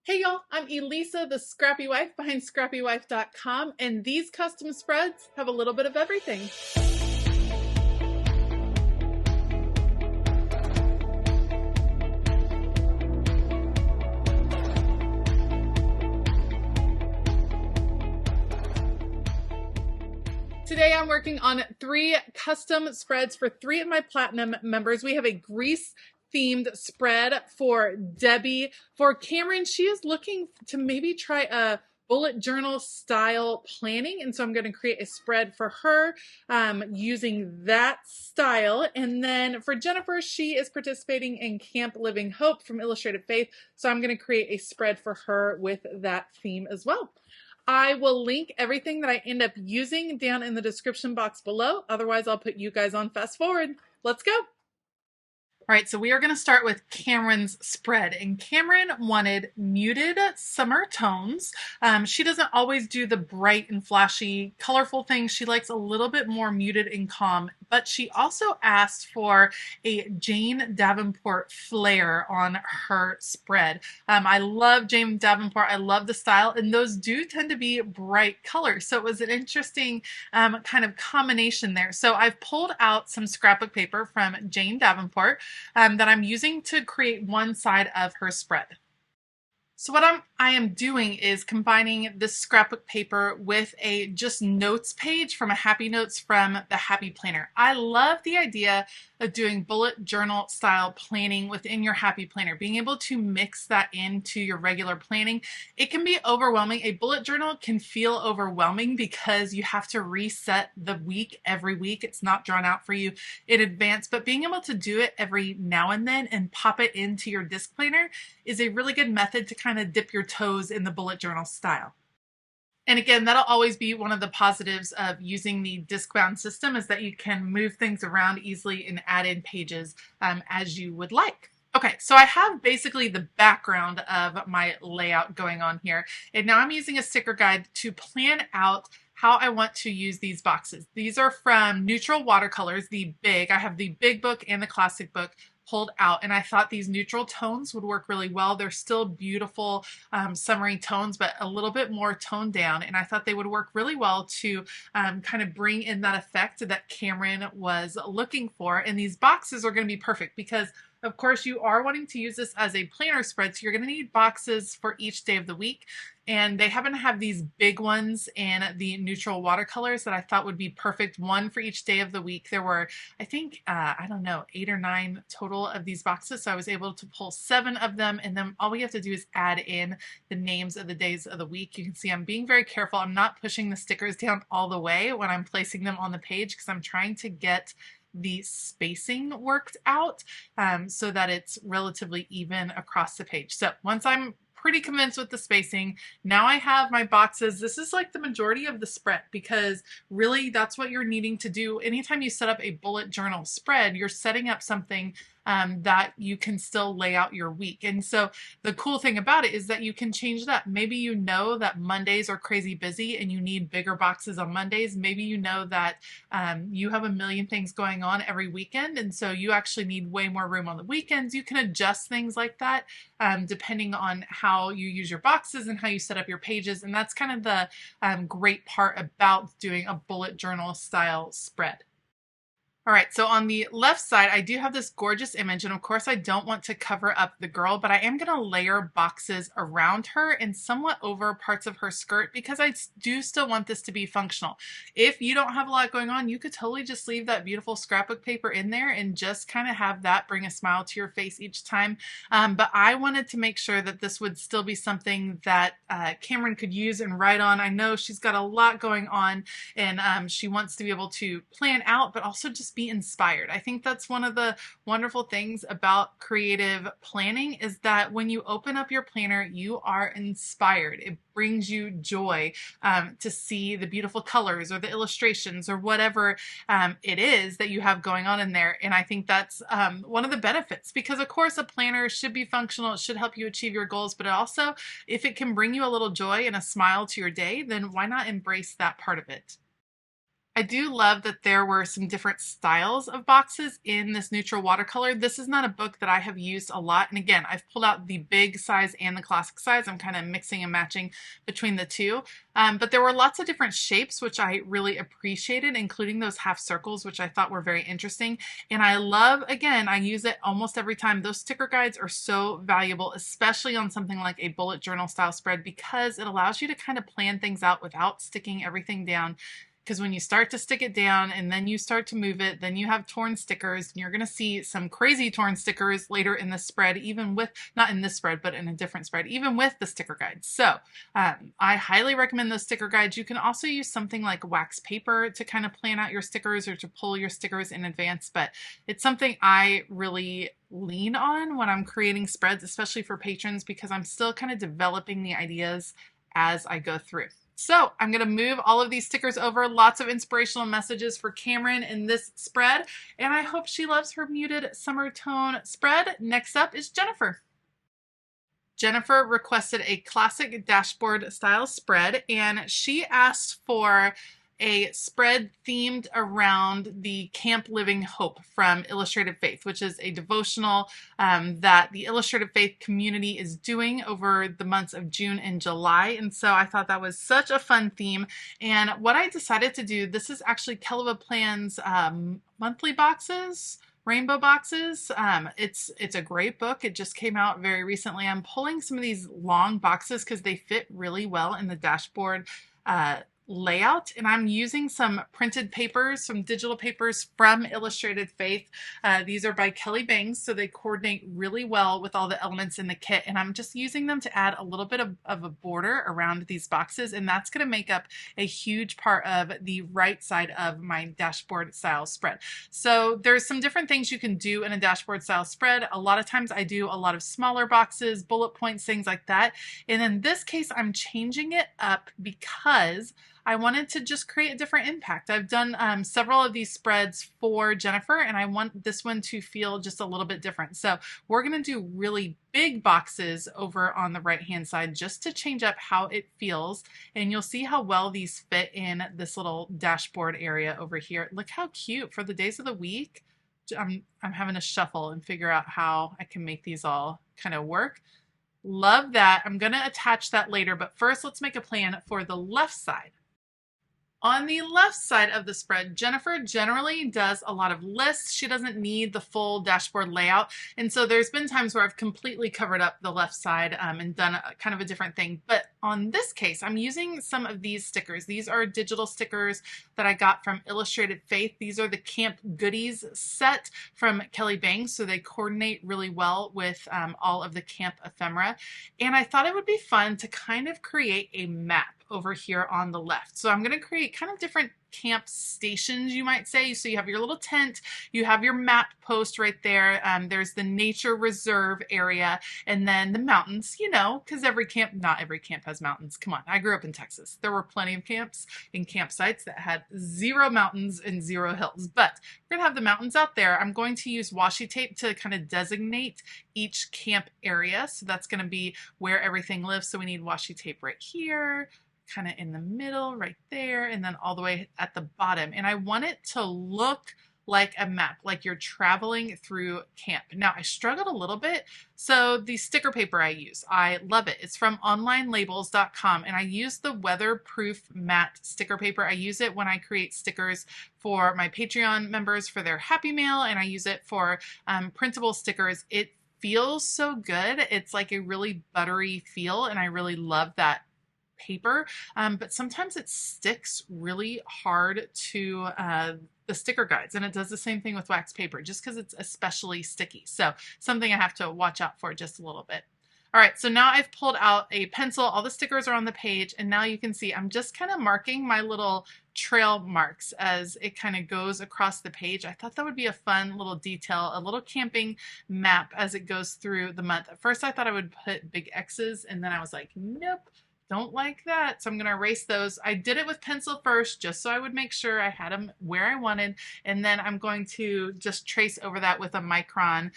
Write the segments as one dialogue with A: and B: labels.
A: Hey y'all, I'm Elisa, the Scrappy Wife behind ScrappyWife.com, and these custom spreads have a little bit of everything. Today I'm working on 3 custom spreads for 3 of my Platinum members. We have a Grease themed spread for Debbie. For Camryn, she is looking to maybe try a bullet journal style planning, and so I'm going to create a spread for her using that style. And then for Jennifer, she is participating in Camp Living Hope from Illustrated Faith, so I'm going to create a spread for her with that theme as well. I will link everything that I end up using down in the description box below. Otherwise, I'll put you guys on fast forward. Let's go. All right, so we are going to start with Camryn's spread, and Camryn wanted muted summer tones. She doesn't always do the bright and flashy, colorful things. She likes a little bit more muted and calm, but she also asked for a Jane Davenport flair on her spread. I love Jane Davenport. I love the style, and those do tend to be bright colors, so it was an interesting kind of combination there. So I've pulled out some scrapbook paper from Jane Davenport that I'm using to create one side of her spread. So what I am doing is combining this scrapbook paper with a just notes page from a Happy Notes from the Happy Planner. I love the idea of doing bullet journal style planning within your Happy Planner, being able to mix that into your regular planning. It can be overwhelming. A bullet journal can feel overwhelming because you have to reset the week every week. It's not drawn out for you in advance, but being able to do it every now and then and pop it into your disc planner is a really good method to kind of dip your toes in the bullet journal style. And again, that'll always be one of the positives of using the disc-bound system, is that you can move things around easily and add in pages as you would like. Okay, so I have basically the background of my layout going on here, and now I'm using a sticker guide to plan out how I want to use these boxes. These are from Neutral Watercolors, I have the big book and the classic book pulled out, and I thought these neutral tones would work really well. They're still beautiful summery tones, but a little bit more toned down, and I thought they would work really well to kind of bring in that effect that Camryn was looking for. And these boxes are going to be perfect because of course, you are wanting to use this as a planner spread, so you're going to need boxes for each day of the week. And they happen to have these big ones in the neutral watercolors that I thought would be perfect, one for each day of the week. There were, I think, I don't know, 8 or 9 total of these boxes, so I was able to pull 7 of them, and then all we have to do is add in the names of the days of the week. You can see I'm being very careful. I'm not pushing the stickers down all the way when I'm placing them on the page because I'm trying to get the spacing worked out so that it's relatively even across the page. So once I'm pretty convinced with the spacing, now I have my boxes. This is like the majority of the spread because really that's what you're needing to do. Anytime you set up a bullet journal spread, you're setting up something that you can still lay out your week. And so the cool thing about it is that you can change it up. Maybe you know that Mondays are crazy busy and you need bigger boxes on Mondays. Maybe you know that you have a million things going on every weekend, and so you actually need way more room on the weekends. You can adjust things like that depending on how you use your boxes and how you set up your pages. And that's kind of the great part about doing a bullet journal style spread. All right, so on the left side, I do have this gorgeous image, and of course I don't want to cover up the girl, but I am going to layer boxes around her and somewhat over parts of her skirt because I do still want this to be functional. If you don't have a lot going on, you could totally just leave that beautiful scrapbook paper in there and just kind of have that bring a smile to your face each time. But I wanted to make sure that this would still be something that Camryn could use and write on. I know she's got a lot going on, and she wants to be able to plan out, but also just be inspired. I think that's one of the wonderful things about creative planning is that when you open up your planner, you are inspired. It brings you joy to see the beautiful colors or the illustrations or whatever it is that you have going on in there. And I think that's one of the benefits because, of course, a planner should be functional. It should help you achieve your goals, but also if it can bring you a little joy and a smile to your day, then why not embrace that part of it? I do love that there were some different styles of boxes in this neutral watercolor. This is not a book that I have used a lot. And again, I've pulled out the big size and the classic size. I'm kind of mixing and matching between the two. But there were lots of different shapes, which I really appreciated, including those half circles, which I thought were very interesting. And I love, again, I use it almost every time. Those sticker guides are so valuable, especially on something like a bullet journal style spread, because it allows you to kind of plan things out without sticking everything down. Because when you start to stick it down and then you start to move it, then you have torn stickers. And you're going to see some crazy torn stickers later in the spread, even with, not in this spread, but in a different spread, even with the sticker guides. So I highly recommend those sticker guides. You can also use something like wax paper to kind of plan out your stickers or to pull your stickers in advance. But it's something I really lean on when I'm creating spreads, especially for patrons, because I'm still kind of developing the ideas as I go through. So I'm going to move all of these stickers over. Lots of inspirational messages for Camryn in this spread, and I hope she loves her muted summer tone spread. Next up is Jennifer. Jennifer requested a classic dashboard style spread, and she asked for a spread themed around the Camp Living Hope from Illustrated Faith, which is a devotional that the Illustrated Faith community is doing over the months of June and July. And so I thought that was such a fun theme. And what I decided to do, this is actually Kelva Plan's monthly boxes, rainbow boxes. It's a great book. It just came out very recently. I'm pulling some of these long boxes because they fit really well in the dashboard layout, and I'm using some printed papers, some digital papers from Illustrated Faith. These are by Kelly Bangs, so they coordinate really well with all the elements in the kit, and I'm just using them to add a little bit of a border around these boxes, and that's going to make up a huge part of the right side of my dashboard style spread. So there's some different things you can do in a dashboard style spread. A lot of times I do a lot of smaller boxes, bullet points, things like that, and in this case I'm changing it up because I wanted to just create a different impact. I've done several of these spreads for Jennifer, and I want this one to feel just a little bit different. So we're going to do really big boxes over on the right-hand side just to change up how it feels. And you'll see how well these fit in this little dashboard area over here. Look how cute for the days of the week. I'm having to shuffle and figure out how I can make these all kind of work. Love that. I'm going to attach that later, but first let's make a plan for the left side. On the left side of the spread, Jennifer generally does a lot of lists. She doesn't need the full dashboard layout. And so there's been times where I've completely covered up the left side and done kind of a different thing. But on this case, I'm using some of these stickers. These are digital stickers that I got from Illustrated Faith. These are the Camp Goodies set from Kelly Bangs. So they coordinate really well with all of the camp ephemera. And I thought it would be fun to kind of create a map over here on the left. So I'm going to create kind of different camp stations, you might say. So you have your little tent, you have your map post right there. There's the nature reserve area, and then the mountains, you know, because not every camp has mountains. Come on, I grew up in Texas. There were plenty of camps and campsites that had 0 mountains and 0 hills, but we're going to have the mountains out there. I'm going to use washi tape to kind of designate each camp area. So that's going to be where everything lives. So we need washi tape right here, kind of in the middle right there, and then all the way at the bottom. And I want it to look like a map, like you're traveling through camp. Now I struggled a little bit. So the sticker paper I use, I love it. It's from onlinelabels.com, and I use the weatherproof matte sticker paper. I use it when I create stickers for my Patreon members for their Happy Mail, and I use it for printable stickers. It feels so good. It's like a really buttery feel, and I really love that paper, but sometimes it sticks really hard to the sticker guides, and it does the same thing with wax paper just because it's especially sticky. So something I have to watch out for just a little bit. All right, so now I've pulled out a pencil. All the stickers are on the page, and now you can see I'm just kind of marking my little trail marks as it kind of goes across the page. I thought that would be a fun little detail, a little camping map as it goes through the month. At first I thought I would put big X's, and then I was like, nope, Don't like that. So I'm going to erase those. I did it with pencil first, just so I would make sure I had them where I wanted. And then I'm going to just trace over that with a Micron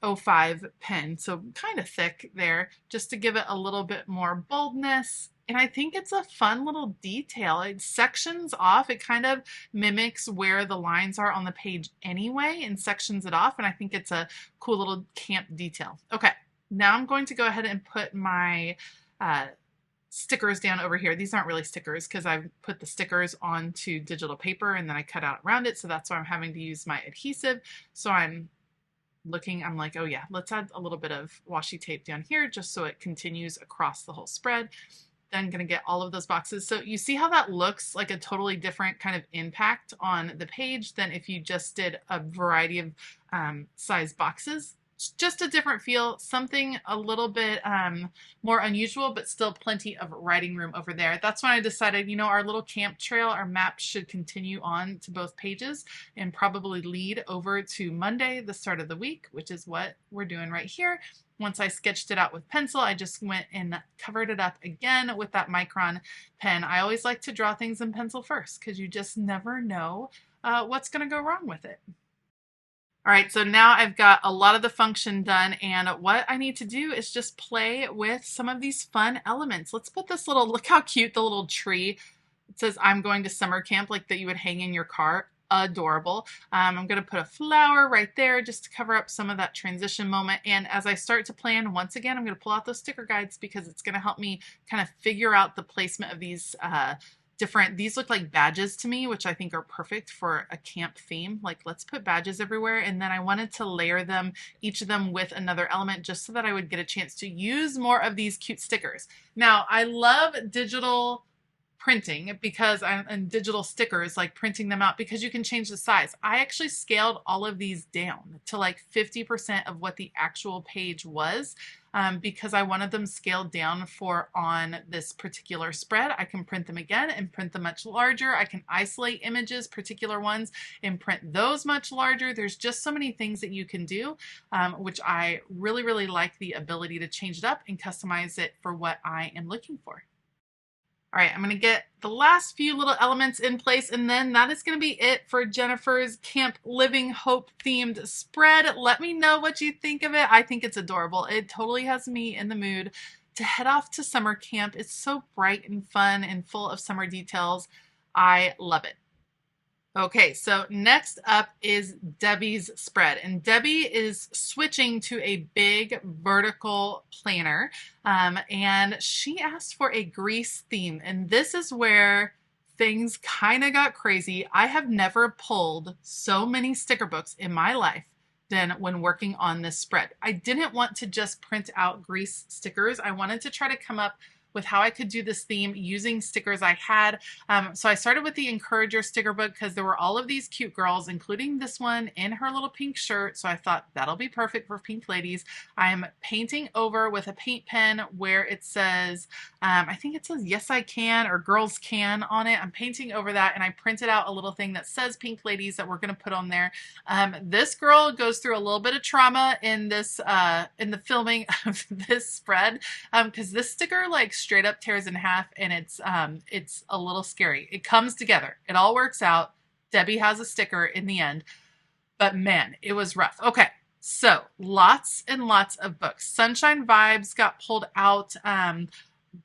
A: 05 pen. So kind of thick there, just to give it a little bit more boldness. And I think it's a fun little detail. It sections off. It kind of mimics where the lines are on the page anyway and sections it off. And I think it's a cool little camp detail. Okay, now I'm going to go ahead and put my stickers down over here. These aren't really stickers because I've put the stickers onto digital paper and then I cut out around it. So that's why I'm having to use my adhesive. So I'm like, oh yeah, let's add a little bit of washi tape down here just so it continues across the whole spread. Then going to get all of those boxes. So you see how that looks like a totally different kind of impact on the page than if you just did a variety of size boxes. Just a different feel, something a little bit more unusual, but still plenty of writing room over there. That's when I decided, you know, our little camp trail, our map should continue on to both pages and probably lead over to Monday, the start of the week, which is what we're doing right here. Once I sketched it out with pencil, I just went and covered it up again with that Micron pen. I always like to draw things in pencil first because you just never know what's going to go wrong with it. All right, so now I've got a lot of the function done, and what I need to do is just play with some of these fun elements. Let's put this little, look how cute the little tree. It says, I'm going to summer camp, like that you would hang in your car. Adorable. I'm going to put a flower right there just to cover up some of that transition moment. And as I start to plan, once again, I'm going to pull out those sticker guides because it's going to help me kind of figure out the placement of these these look like badges to me, which I think are perfect for a camp theme. Like, let's put badges everywhere. And then I wanted to layer them, each of them with another element, just so that I would get a chance to use more of these cute stickers. Now, I love digital printing and digital stickers, like printing them out, because you can change the size. I actually scaled all of these down to like 50% of what the actual page was. Because I wanted them scaled down for on this particular spread. I can print them again and print them much larger. I can isolate images, particular ones, and print those much larger. There's just so many things that you can do, which I really, really like the ability to change it up and customize it for what I am looking for. All right, I'm going to get the last few little elements in place, and then that is going to be it for Jennifer's Camp Living Hope themed spread. Let me know what you think of it. I think it's adorable. It totally has me in the mood to head off to summer camp. It's so bright and fun and full of summer details. I love it. Okay, so next up is Debbie's spread, and Debbie is switching to a big vertical planner, and she asked for a grease theme, and this is where things kind of got crazy. I have never pulled so many sticker books in my life than when working on this spread. I didn't want to just print out grease stickers. I wanted to try to come up with how I could do this theme using stickers I had. So I started with the Encourager sticker book because there were all of these cute girls, including this one in her little pink shirt. So I thought that'll be perfect for pink ladies. I'm painting over with a paint pen where it says, I think it says yes I can or girls can on it. I'm painting over that, and I printed out a little thing that says pink ladies that we're going to put on there. This girl goes through a little bit of trauma in this in the filming of this spread because this sticker like straight up tears in half, and it's a little scary. It comes together. It all works out. Debbie has a sticker in the end, but man, it was rough. Okay, so lots and lots of books. Sunshine Vibes got pulled out.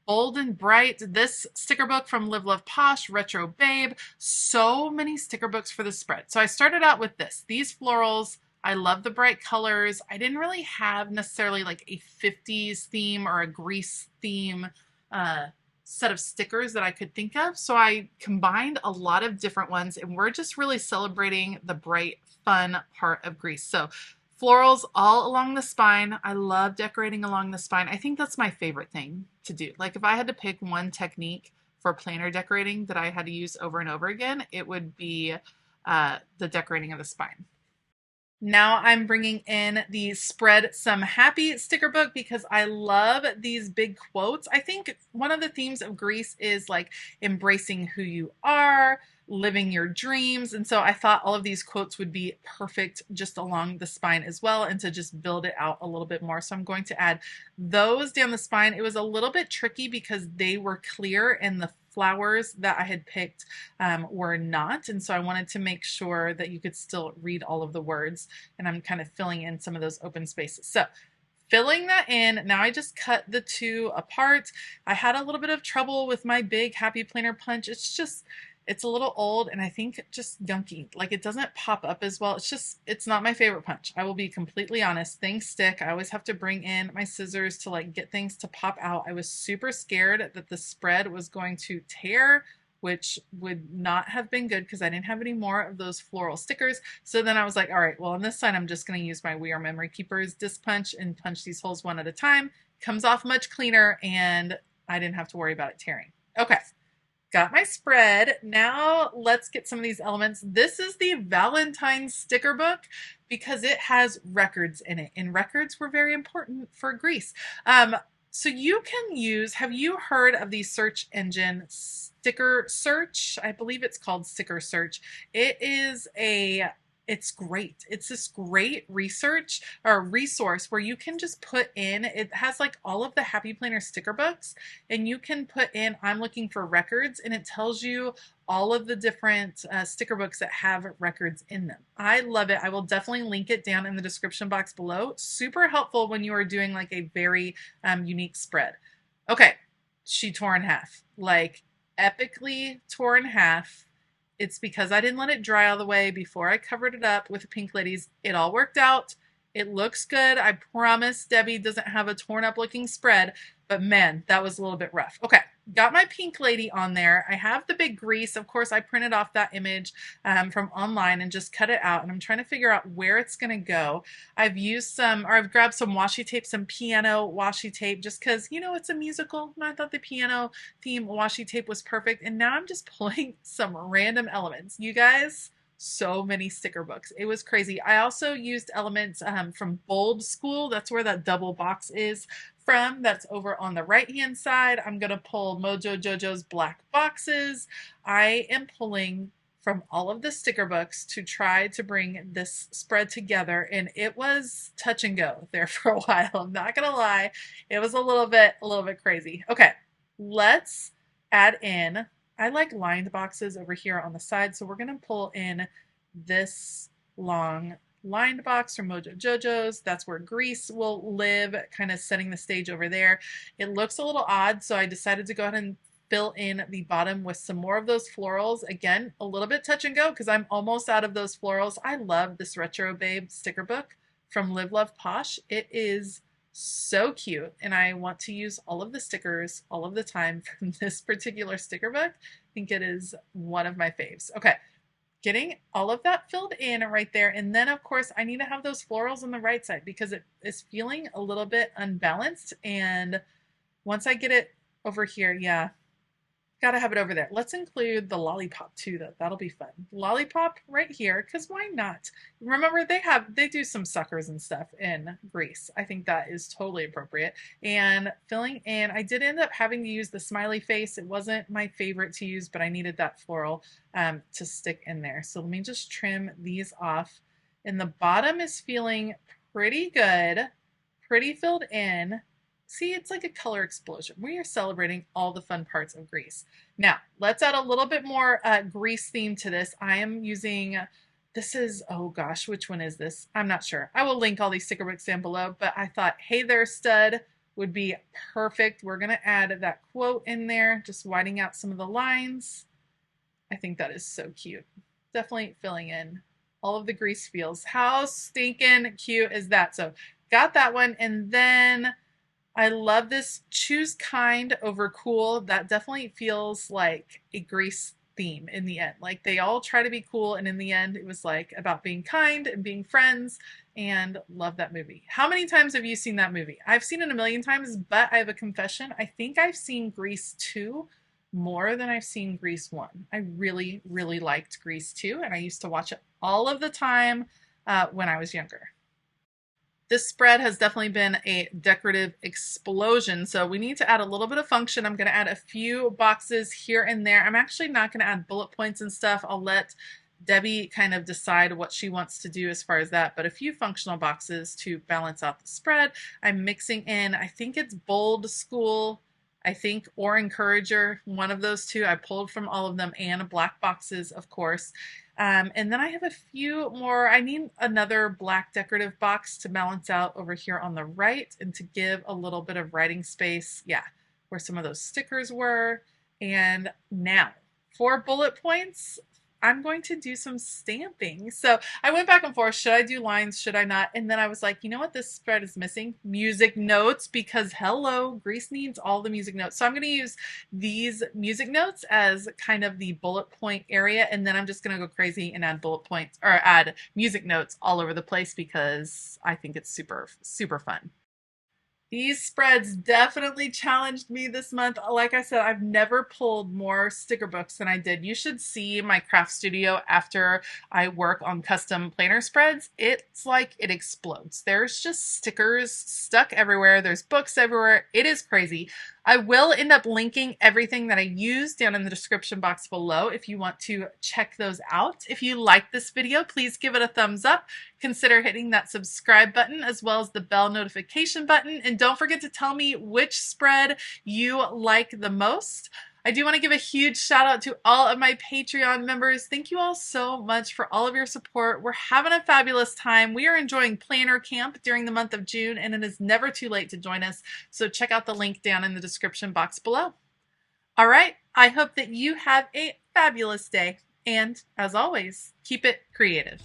A: Bold and Bright, this sticker book from Live Love Posh, Retro Babe. So many sticker books for the spread. So I started out with this. These florals, I love the bright colors. I didn't really have necessarily like a 50s theme or a grease theme set of stickers that I could think of. So I combined a lot of different ones, and we're just really celebrating the bright, fun part of grease. So florals all along the spine. I love decorating along the spine. I think that's my favorite thing to do. Like if I had to pick one technique for planner decorating that I had to use over and over again, it would be the decorating of the spine. Now I'm bringing in the Spread Some Happy sticker book because I love these big quotes. I think one of the themes of Grease is like embracing who you are, living your dreams. And so I thought all of these quotes would be perfect just along the spine as well, and to just build it out a little bit more. So I'm going to add those down the spine. It was a little bit tricky because they were clear and the flowers that I had picked were not. And so I wanted to make sure that you could still read all of the words, and I'm kind of filling in some of those open spaces. So filling that in, now I just cut the two apart. I had a little bit of trouble with my big Happy Planner punch. It's a little old and I think just gunky. Like it doesn't pop up as well. It's not my favorite punch. I will be completely honest. Things stick. I always have to bring in my scissors to like get things to pop out. I was super scared that the spread was going to tear, which would not have been good because I didn't have any more of those floral stickers. So then I was like, all right, well on this side, I'm just going to use my We Are Memory Keepers disc punch and punch these holes one at a time. Comes off much cleaner and I didn't have to worry about it tearing. Okay. Got my spread. Now let's get some of these elements. This is the Valentine's sticker book because it has records in it, and records were very important for Greece. So you can use, have you heard of the search engine Sticker Search? I believe it's called Sticker Search. It's great. It's this great research or resource where you can just put in, it has like all of the Happy Planner sticker books, and you can put in, I'm looking for records, and it tells you all of the different sticker books that have records in them. I love it. I will definitely link it down in the description box below. Super helpful when you are doing like a very unique spread. Okay, she tore in half, like epically tore in half. It's because I didn't let it dry all the way before I covered it up with the Pink Ladies. It all worked out. It looks good. I promise Debbie doesn't have a torn up looking spread, but man, that was a little bit rough. Okay, got my Pink Lady on there. I have the big grease. Of course, I printed off that image from online and just cut it out, and I'm trying to figure out where it's going to go. I've grabbed some washi tape, some piano washi tape, just because, you know, it's a musical, and I thought the piano theme washi tape was perfect, and now I'm just pulling some random elements. You guys, so many sticker books. It was crazy. I also used elements from Bold School. That's where that double box is from. That's over on the right hand side. I'm going to pull Mojo Jojo's black boxes. I am pulling from all of the sticker books to try to bring this spread together, and it was touch and go there for a while. I'm not going to lie. It was a little bit crazy. Okay, let's add in, I like lined boxes over here on the side, so we're going to pull in this long lined box from Mojo Jojo's. That's where Grease will live, kind of setting the stage over there. It looks a little odd, so I decided to go ahead and fill in the bottom with some more of those florals. Again, a little bit touch and go because I'm almost out of those florals. I love this Retro Babe sticker book from Live Love Posh. It is so cute, and I want to use all of the stickers all of the time from this particular sticker book. I think it is one of my faves. Okay, getting all of that filled in right there, and then of course I need to have those florals on the right side because it is feeling a little bit unbalanced, and once I get it over here, yeah, gotta have it over there. Let's include the lollipop too, though. That'll be fun. Lollipop right here, because why not? Remember, they do some suckers and stuff in Greece. I think that is totally appropriate. And filling in, I did end up having to use the smiley face. It wasn't my favorite to use, but I needed that floral to stick in there. So let me just trim these off. And the bottom is feeling pretty good, pretty filled in. See, it's like a color explosion. We are celebrating all the fun parts of Greece. Now, let's add a little bit more Greece theme to this. I am using, this is, oh gosh, which one is this? I'm not sure. I will link all these sticker books down below, but I thought, hey there, stud would be perfect. We're going to add that quote in there, just whitening out some of the lines. I think that is so cute. Definitely filling in all of the Greece feels. How stinking cute is that? So got that one, and then I love this choose kind over cool. That definitely feels like a Grease theme in the end. Like they all try to be cool, and in the end it was like about being kind and being friends, and love that movie. How many times have you seen that movie? I've seen it a million times, but I have a confession. I think I've seen Grease 2 more than I've seen Grease 1. I really, really liked Grease 2, and I used to watch it all of the time when I was younger. This spread has definitely been a decorative explosion, so we need to add a little bit of function. I'm going to add a few boxes here and there. I'm actually not going to add bullet points and stuff. I'll let Debbie kind of decide what she wants to do as far as that, but a few functional boxes to balance out the spread. I'm mixing in, I think it's Bold School, I think, or Encourager, one of those two. I pulled from all of them, and black boxes, of course. And then I have a few more. I need another black decorative box to balance out over here on the right and to give a little bit of writing space, yeah, where some of those stickers were. And now for bullet points, I'm going to do some stamping. So I went back and forth. Should I do lines? Should I not? And then I was like, you know what this spread is missing? Music notes, because hello, Grease needs all the music notes. So I'm going to use these music notes as kind of the bullet point area. And then I'm just going to go crazy and add bullet points or add music notes all over the place because I think it's super, super fun. These spreads definitely challenged me this month. Like I said, I've never pulled more sticker books than I did. You should see my craft studio after I work on custom planner spreads. It's like it explodes. There's just stickers stuck everywhere. There's books everywhere. It is crazy. I will end up linking everything that I use down in the description box below if you want to check those out. If you like this video, please give it a thumbs up. Consider hitting that subscribe button as well as the bell notification button. And don't forget to tell me which spread you like the most. I do want to give a huge shout out to all of my Patreon members. Thank you all so much for all of your support. We're having a fabulous time. We are enjoying Planner Camp during the month of June, and it is never too late to join us. So check out the link down in the description box below. All right, I hope that you have a fabulous day. And as always, keep it creative.